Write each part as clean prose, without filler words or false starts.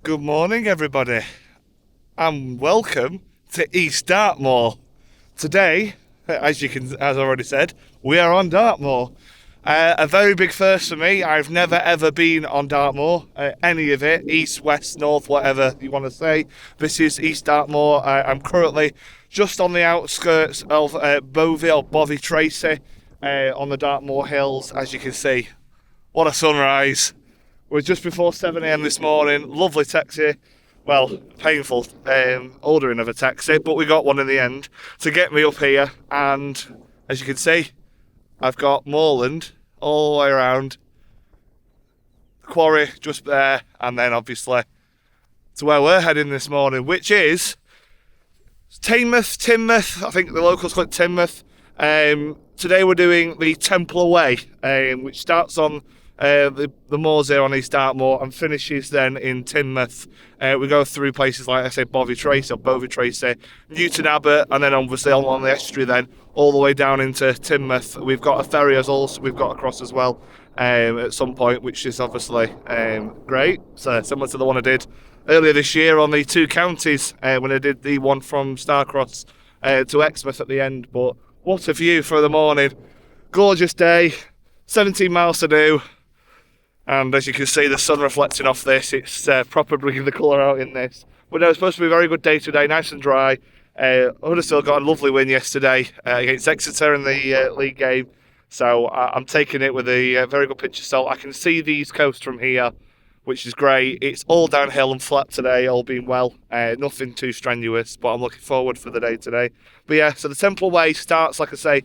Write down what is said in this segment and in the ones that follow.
Good morning, everybody, and welcome to East Dartmoor. Today, as I already said, we are on Dartmoor. A very big first for me. I've never ever been on Dartmoor, any of it, east, west, north, whatever you want to say. This is East Dartmoor. I'm currently just on the outskirts of Bovey Tracey on the Dartmoor Hills, as you can see. What a sunrise. We're just before 7 a.m. this morning. Lovely taxi. Well, painful ordering of a taxi, but we got one in the end to get me up here. And as you can see, I've got moorland all the way around. Quarry just there, and then obviously to where we're heading this morning, which is Teignmouth. I think the locals call it Teignmouth. Today we're doing the Temple Way, which starts on the moors here on East Dartmoor and finishes then in Teignmouth. We go through places like I say Bovey Tracey, Newton Abbott, and then obviously on the estuary then all the way down into Teignmouth. We've got a ferry as also we've got across as well at some point, which is obviously great. So similar to the one I did earlier this year on the two counties when I did the one from Starcross to Exeter at the end. But what a view for the morning. Gorgeous day, 17 miles to do. And as you can see, the sun reflecting off this, it's proper bringing the colour out in this. But no, it's supposed to be a very good day today, nice and dry. Huddersfield got a lovely win yesterday against Exeter in the league game. So I'm taking it with a very good pinch of salt. I can see the East Coast from here, which is great. It's all downhill and flat today, all being well. Nothing too strenuous, but I'm looking forward for the day today. But yeah, so the Temple Way starts, like I say,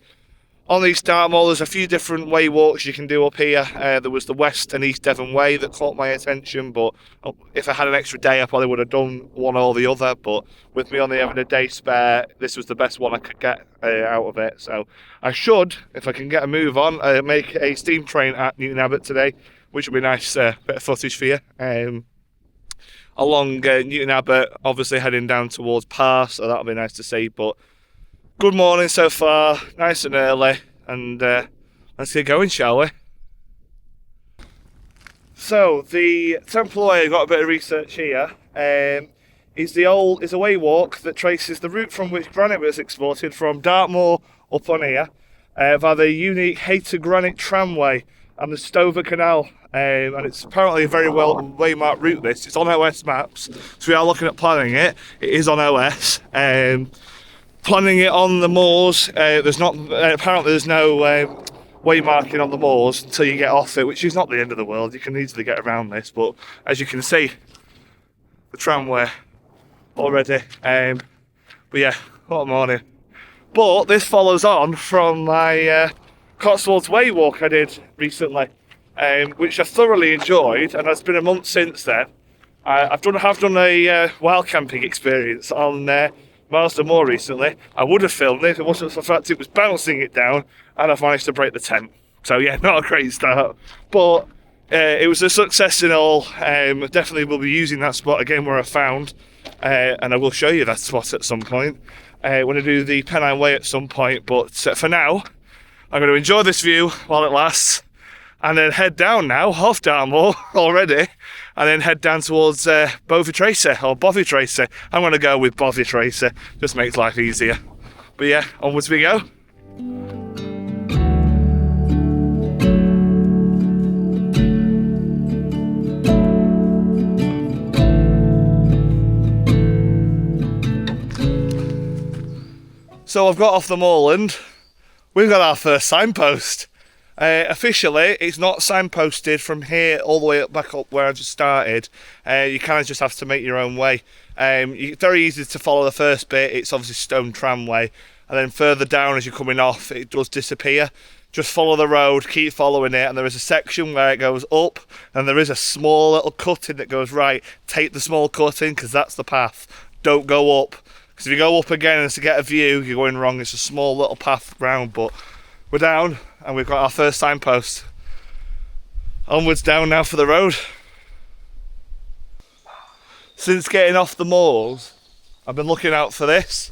on East Dartmoor. There's a few different way walks you can do up here. There was the West and East Devon Way that caught my attention, but if I had an extra day I probably would have done one or the other, but with me only having a day spare, this was the best one I could get out of it. So I should, if I can get a move on, make a steam train at Newton Abbott today, which will be nice bit of footage for you. Along Newton Abbott, obviously heading down towards Parr, so that'll be nice to see. But good morning so far, nice and early, and let's get going, shall we? So the Temple Way, I've got a bit of research here, is a way walk that traces the route from which granite was exported from Dartmoor up on here via the unique Haytor Granite tramway and the Stover Canal. And it's apparently a very well waymarked route. It's on OS maps, so we are looking at planning it. It is on OS. Planning it on the moors, apparently there's no way marking on the moors until you get off it, which is not the end of the world. You can easily get around this, but as you can see, the tramway already. But yeah, what a morning. But this follows on from my Cotswolds Way walk I did recently, which I thoroughly enjoyed, and it's been a month since then. I've done a wild camping experience on Marsden Moor recently. I would have filmed it if it wasn't for the fact it was bouncing it down and I've managed to break the tent. So yeah, not a great start, but it was a success in all. Definitely will be using that spot again where I found, and I will show you that spot at some point when I do the Pennine Way at some point. But for now, I'm going to enjoy this view while it lasts, and then head down now, off Dartmoor already, and then head down towards Bovey Tracey, or Bovey Tracey. I'm going to go with Bovey Tracey, just makes life easier. But yeah, onwards we go. So I've got off the moorland. We've got our first signpost. Officially, it's not signposted from here all the way back up where I just started. You kind of just have to make your own way. It's very easy to follow the first bit. It's obviously stone tramway, and then further down as you're coming off, it does disappear. Just follow the road, keep following it, and there is a section where it goes up, and there is a small little cutting that goes right. Take the small cutting because that's the path. Don't go up, because if you go up again and to get a view, you're going wrong. It's a small little path round, but we're down. And we've got our first signpost. Onwards down now for the road. Since getting off the moors, I've been looking out for this.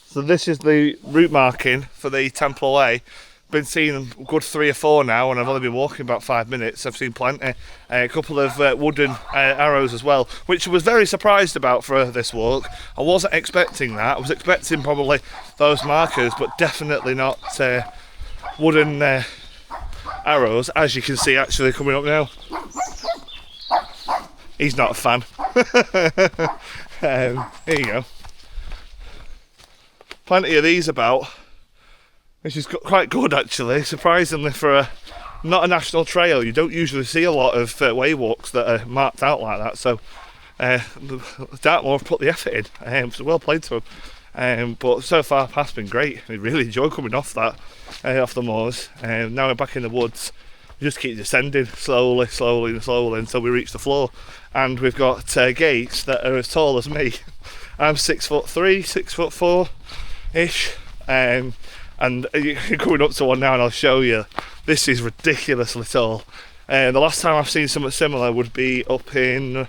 So this is the route marking for the Temple Way. been seeing a good 3 or 4 now, and I've only been walking about 5 minutes. I've seen plenty. A couple of wooden arrows as well, which I was very surprised about for this walk. I wasn't expecting that. I was expecting probably those markers, but definitely not wooden arrows, as you can see actually coming up now. He's not a fan. Here you go. Plenty of these about, which is quite good actually, surprisingly for not a national trail. You don't usually see a lot of way walks that are marked out like that, so Dartmoor have put the effort in, so well played to them. But so far past been great. We really enjoy coming off that, off the moors. Now we're back in the woods. We just keep descending slowly until we reach the floor, and we've got gates that are as tall as me. I'm 6'3", 6'4" ish, and you're coming up to one now, and I'll show you. This is ridiculously tall. The last time I've seen something similar would be up in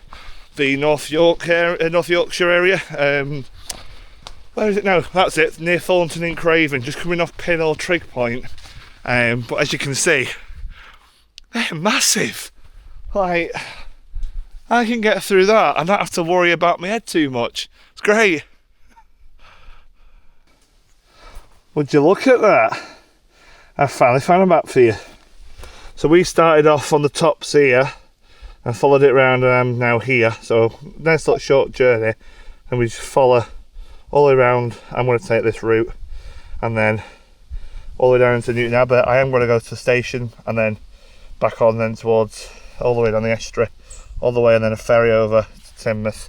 the North Yorkshire area. Where is it now? That's it, near Thornton in Craven, just coming off Pin or Trig Point. But as you can see, they're massive. Like, I can get through that and not have to worry about my head too much. It's great. Would you look at that? I finally found a map for you. So we started off on the tops here and followed it around, and I'm now here. So nice little short journey, and we just follow all the way around. I'm going to take this route and then all the way down into Newton Abbott. I am going to go to the station and then back on then towards all the way down the estuary, all the way, and then a ferry over to Teignmouth.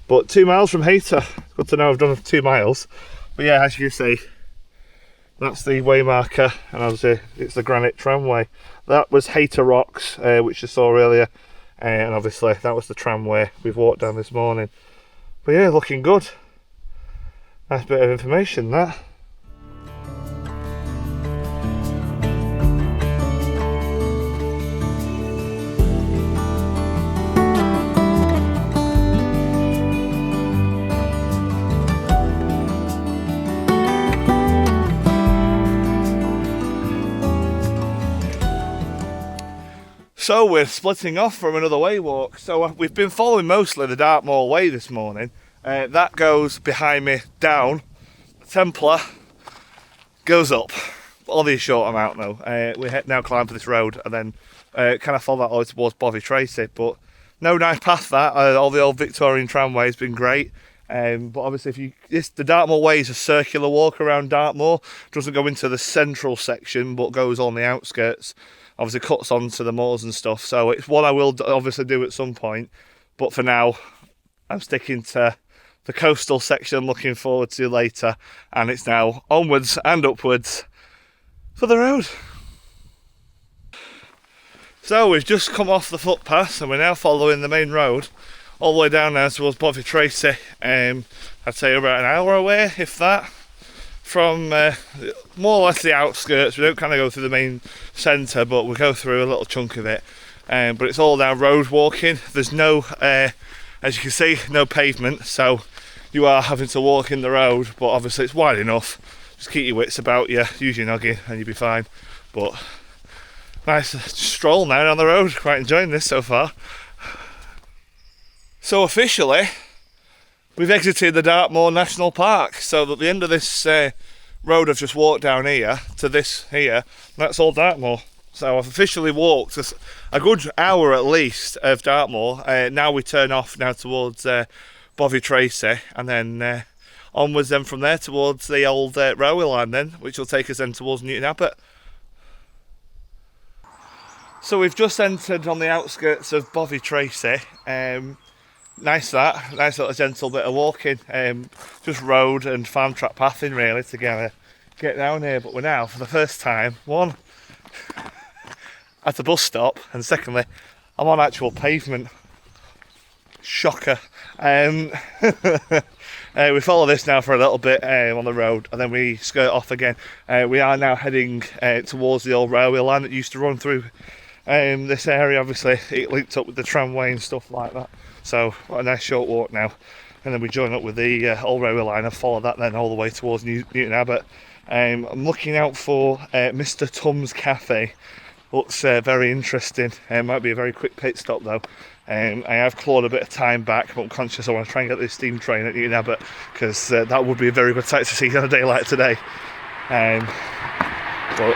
But 2 miles from Haytor. Good to know I've done 2 miles. But yeah, as you can see, that's the way marker, and obviously it's the granite tramway. That was Haytor Rocks, which you saw earlier, and obviously that was the tramway we've walked down this morning. But yeah, looking good. Nice bit of information, that. So we're splitting off from another way walk. So we've been following mostly the Dartmoor way this morning. That goes behind me down. Templar goes up. Only a short amount though. We now climb for this road and then kind of follow that all the way towards Bovey Tracey. But no nice path that. All the old Victorian tramway has been great. But obviously the Dartmoor way is a circular walk around Dartmoor. Doesn't go into the central section but goes on the outskirts. Obviously cuts onto the moors and stuff, so it's one I will obviously do at some point, but for now I'm sticking to the coastal section I'm looking forward to later, and it's now onwards and upwards for the road. So we've just come off the footpath and we're now following the main road all the way down now towards Bovey Tracey. I'd say about an hour away, if that, from more or less the outskirts. We don't kind of go through the main centre, but we go through a little chunk of it. But it's all now road walking. There's no, as you can see, no pavement, so you are having to walk in the road, but obviously it's wide enough. Just keep your wits about you, use your noggin and you'll be fine. But nice stroll now down the road, quite enjoying this so far. So officially, we've exited the Dartmoor National Park, so at the end of this road I've just walked down here to this here, that's all Dartmoor. So I've officially walked a good hour at least of Dartmoor. Now we turn off now towards Bovey Tracey, and then onwards then from there towards the old railway line then, which will take us then towards Newton Abbott. So we've just entered on the outskirts of Bovey Tracey. Nice little gentle bit of walking, just road and farm track pathing really to get down here. But we're now for the first time, one, at a bus stop, and secondly I'm on actual pavement. Shocker. We follow this now for a little bit on the road, and then we skirt off again. We are now heading towards the old railway line that used to run through this area. Obviously it linked up with the tramway and stuff like that. So a nice short walk now, and then we join up with the old railway line and follow that then all the way towards Newton Abbott. I'm looking out for Mr. Tum's Cafe. Looks very interesting. Might be a very quick pit stop though. I have clawed a bit of time back, but I'm conscious I want to try and get this steam train at Newton Abbott, because that would be a very good sight to see on a day like today. But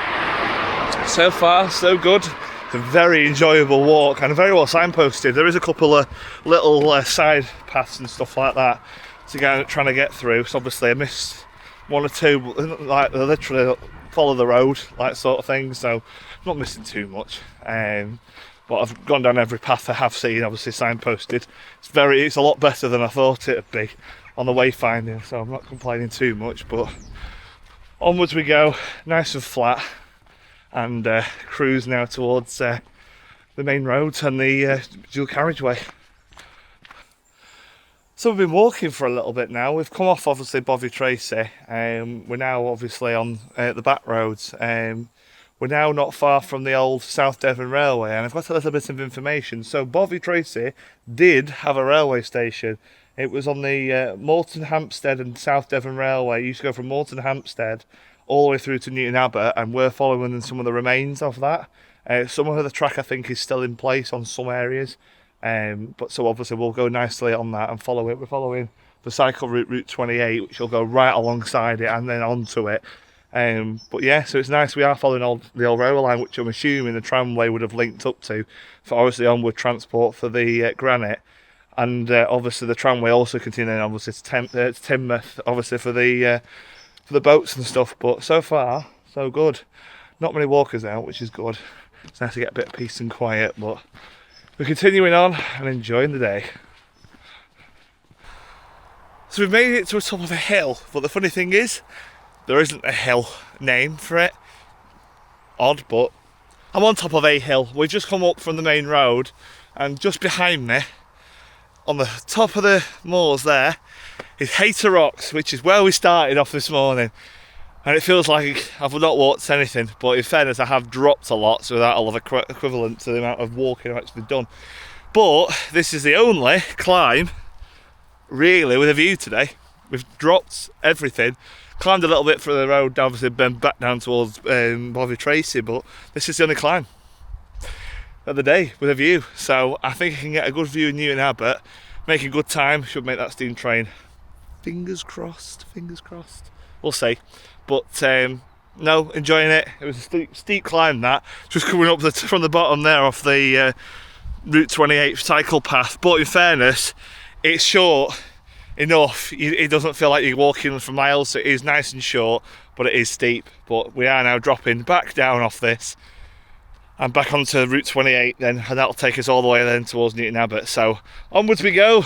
so far so good. It's a very enjoyable walk and very well signposted. There is a couple of little side paths and stuff like that to go trying to get through. So obviously I missed one or two, like they literally follow the road, like sort of thing. So I'm not missing too much. But I've gone down every path I have seen, obviously signposted. It's a lot better than I thought it would be on the wayfinding. So I'm not complaining too much. But onwards we go, nice and flat. And cruise now towards the main roads and the dual carriageway. So we've been walking for a little bit now. We've come off obviously Bovey Tracey. We're now obviously on the back roads. We're now not far from the old South Devon Railway, and I've got a little bit of information. So Bovey Tracey did have a railway station. It was on the Moulton Hampstead and South Devon Railway. You used to go from Moulton Hampstead all the way through to Newton Abbott, and we're following some of the remains of that. Some of the track I think is still in place on some areas, but so obviously we'll go nicely on that and follow it. We're following the cycle route, Route 28, which will go right alongside it and then onto it. But yeah, so it's nice. We are following the old railway line, which I'm assuming the tramway would have linked up to for obviously onward transport for the granite. And obviously the tramway also continuing obviously to Teignmouth, obviously for the boats and stuff. But so far so good. Not many walkers out, which is good. It's nice to get a bit of peace and quiet, but we're continuing on and enjoying the day. So we've made it to the top of a hill, but the funny thing is there isn't a hill name for it. Odd, but I'm on top of a hill. We've just come up from the main road, and just behind me on the top of the moors there is Haytor Rocks, which is where we started off this morning. And it feels like I've not walked anything, but in fairness I have dropped a lot, so that will have equivalent to the amount of walking I've actually done. But this is the only climb really with a view today. We've dropped everything, climbed a little bit for the road, obviously been back down towards Bovey Tracey, but this is the only climb of the day with a view. So I think I can get a good view in Newton Abbott, make a good time, should make that steam train. Fingers crossed, fingers crossed. We'll see. But no, enjoying it. It was a steep climb that, just coming up from the bottom there off the Route 28 cycle path. But in fairness, it's short enough. It doesn't feel like you're walking for miles. So it is nice and short, but it is steep. But we are now dropping back down off this and back onto Route 28 then, and that'll take us all the way then towards Newton Abbott. So onwards we go.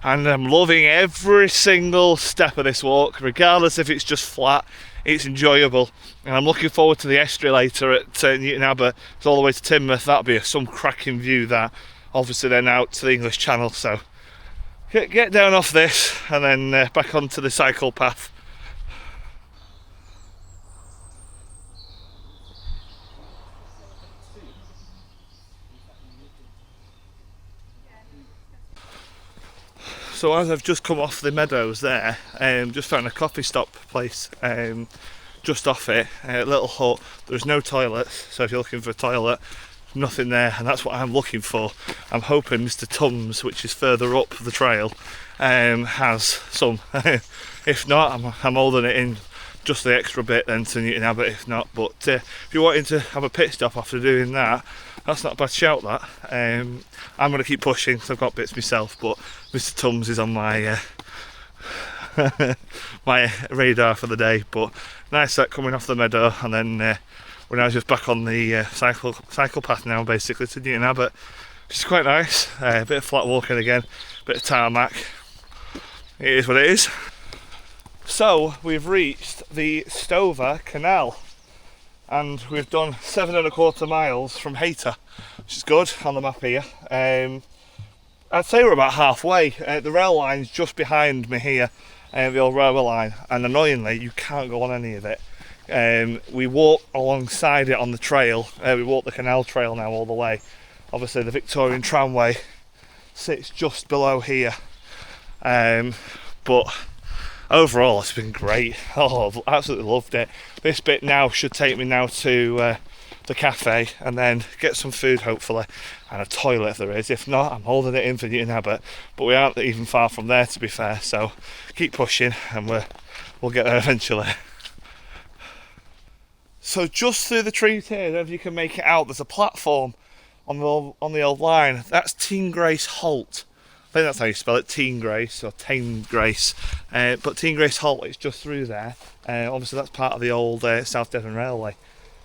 And I'm loving every single step of this walk, regardless if it's just flat. It's enjoyable, and I'm looking forward to the estuary later at Newton Abbott. It's all the way to Teignmouth. That'll be some cracking view. That obviously then out to the English Channel. So get down off this and then back onto the cycle path. So as I've just come off the meadows there, just found a coffee stop place just off it, a little hut. There's no toilets, so if you're looking for a toilet, nothing there, and that's what I'm looking for. I'm hoping Mr. Tum's, which is further up the trail, has some. If not, I'm holding it in just the extra bit then to Newton Abbott if not. But if you're wanting to have a pit stop after doing that, that's not a bad shout that. I'm going to keep pushing, so I've got bits myself, but Mr. Tums is on my my radar for the day. But nice that coming off the meadow, and then we're now just back on the cycle path now basically to Newton Abbott, which is quite nice. A bit of flat walking again, bit of tarmac. It is what it is. So we've reached the Stover Canal, and we've done 7¼ miles from Haytor, which is good on the map here. I'd say we're about halfway. The rail line's just behind me here, the old railway line, and annoyingly you can't go on any of it. We walk alongside it on the trail. We walk the canal trail now all the way. Obviously the Victorian tramway sits just below here, but overall it's been great. Oh, I've absolutely loved it. This bit now should take me now to the cafe and then get some food hopefully, and a toilet if there is. If not, I'm holding it in for Newton Abbott, but we aren't even far from there to be fair, so keep pushing and we'll get there eventually. So just through the trees here, I don't know if you can make it out, there's a platform on the old line. That's Teigngrace Halt. I think that's how you spell it, Teigngrace or Teigngrace. But Teigngrace Halt is just through there. Obviously that's part of the old South Devon Railway.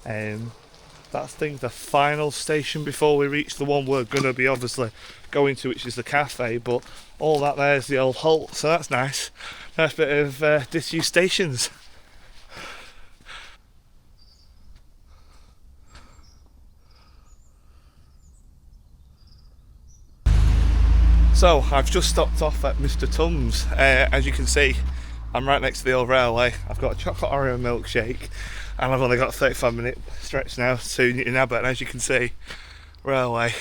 That's the final station before we reach the one we're going to be obviously going to, which is the cafe. But all that there is the old halt, so that's nice. Nice bit of disused stations. So I've just stopped off at Mr Tums. As you can see, I'm right next to the old railway. I've got a chocolate Oreo milkshake, and I've only got a 35-minute stretch now to Newton Abbott. And as you can see, railway,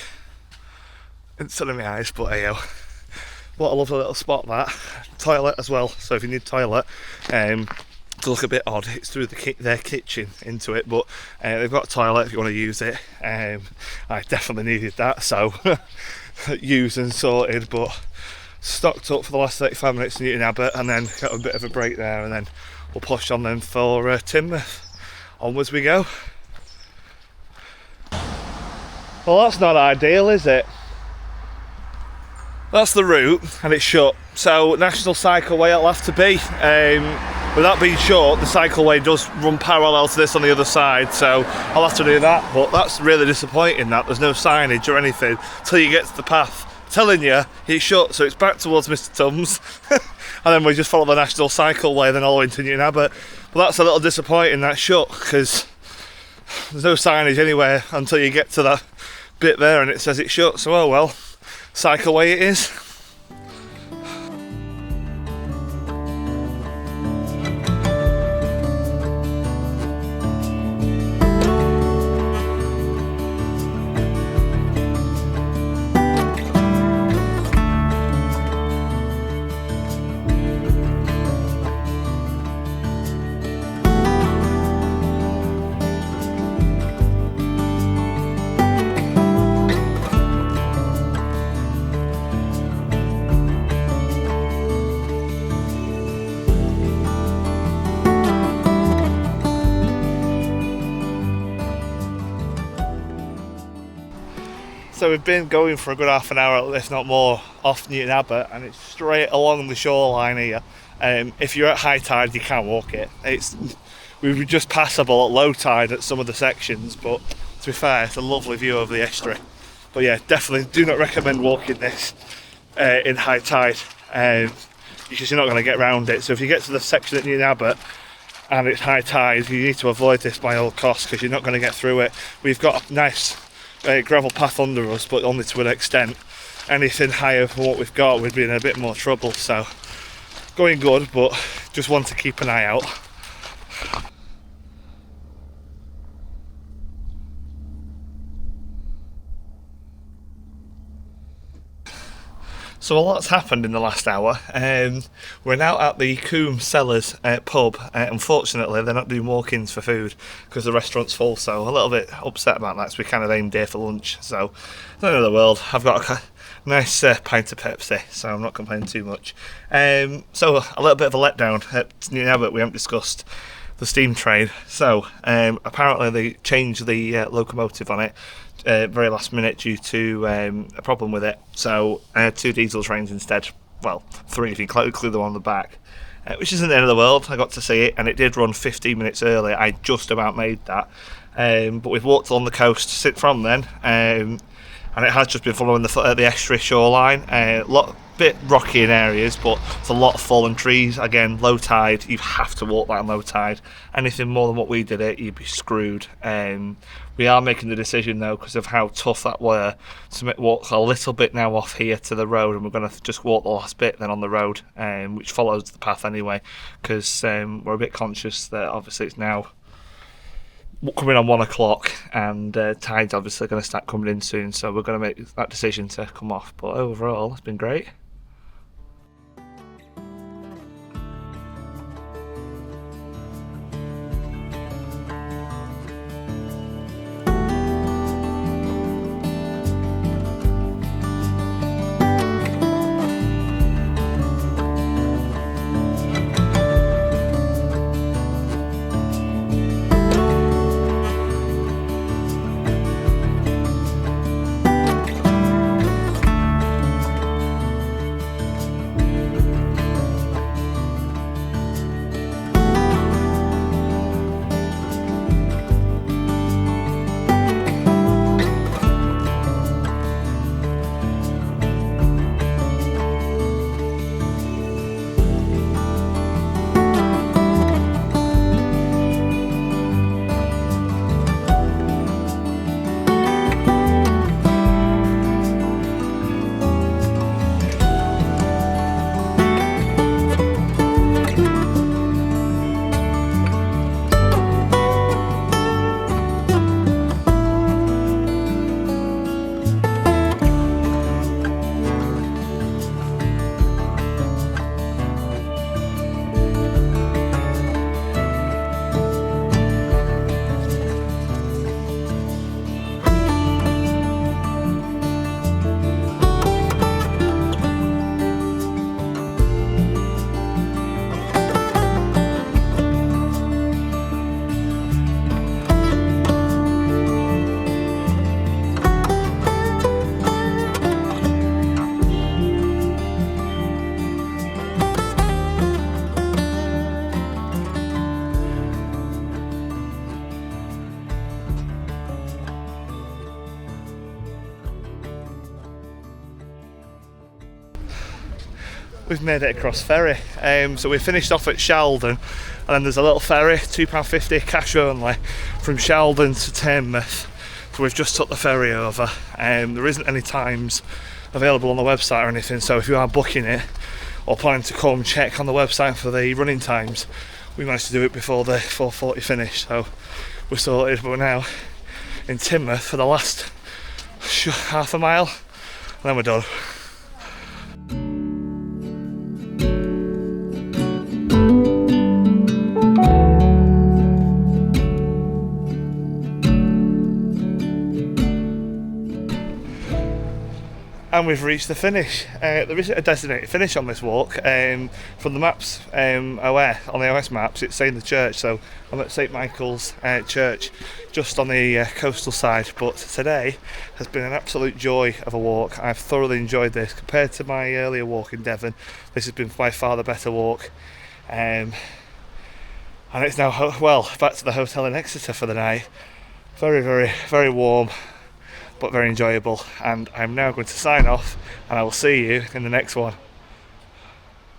it's sun in my eyes, but hey, what a lovely little spot that. Toilet as well, so if you need toilet, to look a bit odd, it's through their kitchen into it, but they've got a toilet if you want to use it. I definitely needed that, so used and sorted, but stocked up for the last 35 minutes in Newton Abbott, and then got a bit of a break there, and then we'll push on then for Teignmouth. Onwards we go. Well, that's not ideal, is it? That's the route, and it's shut, so National Cycleway it'll have to be. With that being short, the cycleway does run parallel to this on the other side, so I'll have to do that, but that's really disappointing that there's no signage or anything till you get to the path telling you it's shut, so it's back towards Mr Tums and then we just follow the National Cycleway then all the way to Newton Abbott. But that's a little disappointing, that shut, because there's no signage anywhere until you get to that bit there and it says it's shut, so oh well, cycleway it is. So we've been going for a good half an hour, if not more, off Newton Abbott, and it's straight along the shoreline here. If you're at high tide, you can't walk it. We were just passable at low tide at some of the sections, but to be fair, it's a lovely view of the estuary. But yeah, definitely do not recommend walking this in high tide, because you're not going to get around it. So if you get to the section at Newton Abbott and it's high tide, you need to avoid this by all costs, because you're not going to get through it. We've got a nice gravel path under us, but only to an extent. Anything higher than what we've got, we'd be in a bit more trouble, so going good, but just want to keep an eye out. So a lot's happened in the last hour. We're now at the Coombe Cellars pub. Unfortunately, they're not doing walk-ins for food because the restaurant's full, so a little bit upset about that, so we kind of aimed here for lunch. So, not in the world. I've got a nice pint of Pepsi, so I'm not complaining too much. So, a little bit of a letdown at Newton Abbott. We haven't discussed the steam train. So, apparently they changed the locomotive on it very last minute due to a problem with it, so 2 diesel trains instead. Well, 3 if you include the one on the back, which isn't the end of the world. I got to see it, and it did run 15 minutes early. I just about made that, but we've walked along the coast from then, and it has just been following the estuary shoreline. Bit rocky in areas, but it's a lot of fallen trees. Again, low tide, you have to walk that on low tide. Anything more than what we did it, you'd be screwed. We are making the decision though, because of how tough that were, to walk a little bit now off here to the road, and we're going to just walk the last bit then on the road, which follows the path anyway, because we're a bit conscious that obviously it's now coming on 1 o'clock, and tide's obviously going to start coming in soon, so we're going to make that decision to come off. But overall, it's been great. we've made it across ferry. So we finished off at Shaldon, and then there's a little ferry, £2.50 cash only, from Shaldon to Teignmouth. So we've just took the ferry over. There isn't any times available on the website or anything, so if you are booking it or planning to come, check on the website for the running times. We managed to do it before the 4:40 finish, so we're sorted. But we're now in Teignmouth for the last half a mile, and then we're done. And we've reached the finish. There isn't a designated finish on this walk. From the maps, on the OS maps, it's saying the church, so I'm at St Michael's Church, just on the coastal side. But today has been an absolute joy of a walk. I've thoroughly enjoyed this. Compared to my earlier walk in Devon, this has been by far the better walk. And it's now, back to the hotel in Exeter for the night. Very, very, very warm, but very enjoyable, and I'm now going to sign off, and I will see you in the next one.